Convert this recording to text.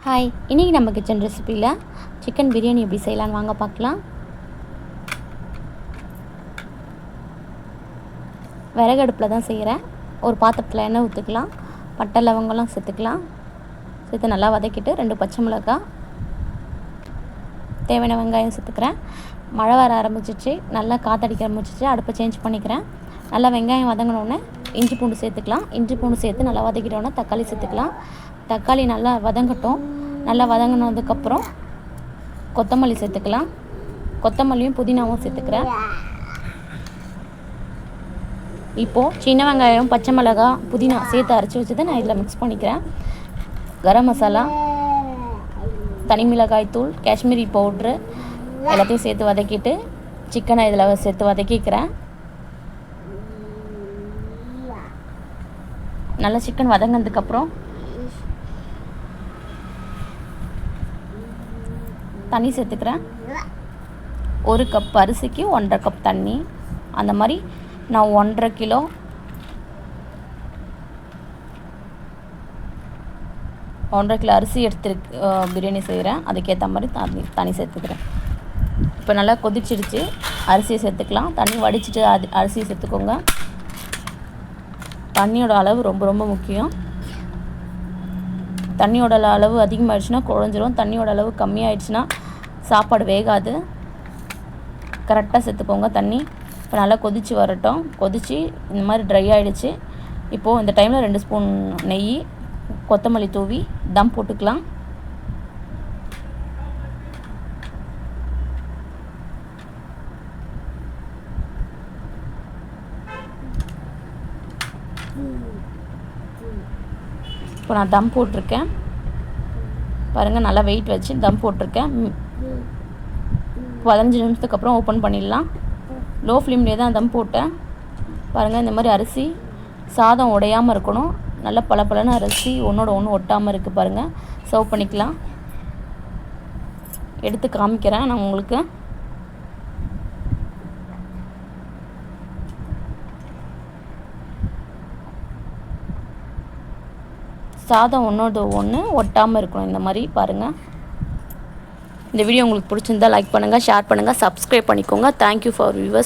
Hi, இன்றைக்கி நம்ம kitchen ரெசிப்பியில் chicken biryani எப்படி செய்யலான்னு வாங்க பார்க்கலாம். விறகு அடுப்பில் தான் செய்கிறேன். ஒரு பாத்திரத்தில் எண்ணெய் ஊற்றிக்கலாம், பட்டை லவங்கெல்லாம் சேர்த்துக்கலாம். சேர்த்து நல்லா வதக்கிட்டு 2 பச்சை மிளகாய், தேவையான வெங்காயம் சேர்த்துக்கிறேன். மழை வர ஆரம்பிச்சிச்சு, நல்லா காற்றடிக்க ஆரம்பிச்சிச்சு. அடுப்பை சேஞ்ச் பண்ணிக்கிறேன். நல்லா வெங்காயம் வதங்கினோடனே இஞ்சி பூண்டு சேர்த்துக்கலாம். இஞ்சி பூண்டு சேர்த்து நல்லா வதக்கிட்டோன்னே தக்காளி சேர்த்துக்கலாம். தக்காளி நல்லா வதங்கட்டும். நல்லா வதங்கினதுக்கப்புறம் கொத்தமல்லி சேர்த்துக்கலாம். கொத்தமல்லியும் புதினாவும் சேர்த்துக்கிறேன். இப்போது சின்ன வெங்காயம், பச்சை மிளகாய், புதினா சேர்த்து அரைச்சி வச்சதை நான் இதில் மிக்ஸ் பண்ணிக்கிறேன். கரம் மசாலா, தனி மிளகாய் தூள், காஷ்மீரி பவுட்ரு எல்லாத்தையும் சேர்த்து வதக்கிட்டு சிக்கனை இதில் சேர்த்து வதக்கிக்கிறேன். நல்லா சிக்கன் வதங்கினதுக்கப்புறம் தண்ணி சேர்த்துக்கிறேன். 1 கப் அரிசிக்கு 1.5 கப் தண்ணி. அந்த மாதிரி நான் 1.5 கிலோ அரிசி எடுத்து பிரியாணி செய்கிறேன். அதுக்கேற்ற மாதிரி தண்ணி சேர்த்துக்கிறேன். இப்போ நல்லா கொதிச்சிடுச்சு. அரிசியை சேர்த்துக்கலாம். தண்ணி வடிச்சிட்டு அரிசியை சேர்த்துக்கோங்க. தண்ணியோட அளவு ரொம்ப ரொம்ப முக்கியம். தண்ணியோட அளவு அதிகமாகிடுச்சுன்னா குழஞ்சிரும். தண்ணியோட அளவு கம்மியாகிடுச்சுன்னா சாப்பாடு வேகாது. கரெக்டாக சேர்த்துக்கோங்க தண்ணி. இப்போ நல்லா கொதித்து வரட்டும். கொதித்து இந்த மாதிரி ட்ரை ஆகிடுச்சு. இப்போது இந்த டைமில் 2 ஸ்பூன் நெய், கொத்தமல்லி தூவி தம் போட்டுக்கலாம். இப்போ நான் தம் போட்டிருக்கேன் பாருங்கள். நல்லா வெயிட் வச்சு தம் போட்டிருக்கேன். 15 நிமிஷத்துக்கு அப்புறம் ஓப்பன் பண்ணிடலாம். லோ ஃப்ளேம்லேயே தான் தம் போட்டேன் பாருங்கள். இந்த மாதிரி அரிசி சாதம் உடையாமல் இருக்கணும். நல்லா பளபளன்னு அரிசி ஒன்றோட ஒன்று ஒட்டாமல் இருக்குது பாருங்கள். சர்வ் பண்ணிக்கலாம். எடுத்து காமிக்கிறேன் நான் உங்களுக்கு. சாதம் ஒன்றோட ஒன்று ஒட்டாமல் இருக்கணும். இந்த மாதிரி பாருங்கள். இந்த வீடியோ உங்களுக்கு பிடிச்சிருந்தால் லைக் பண்ணுங்கள், ஷேர் பண்ணுங்கள், சப்ஸ்கிரைப் பண்ணிக்கோங்க. Thank you for viewers.